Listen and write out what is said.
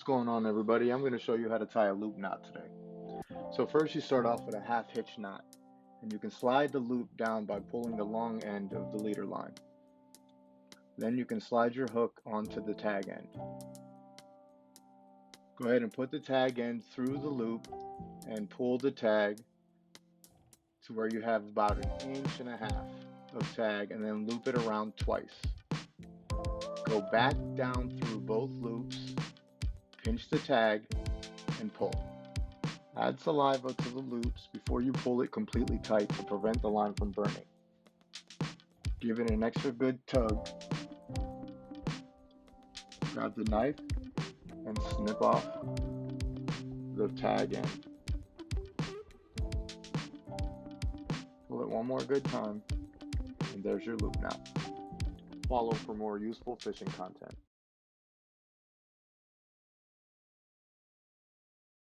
What's going on, everybody? I'm going to show you how to tie a loop knot today. So first you start off with a half hitch knot, and you can slide the loop down by pulling the long end of the leader line. Then you can slide your hook onto the tag end. Go ahead and put the tag end through the loop and pull the tag to where you have about 1.5 inches of tag, and then loop it around twice. Go back down through both loops, pinch the tag, and pull. Add saliva to the loops before you pull it completely tight to prevent the line from burning. Give it an extra good tug. Grab the knife and snip off the tag end. Pull it one more good time, and there's your loop knot. Follow for more useful fishing content.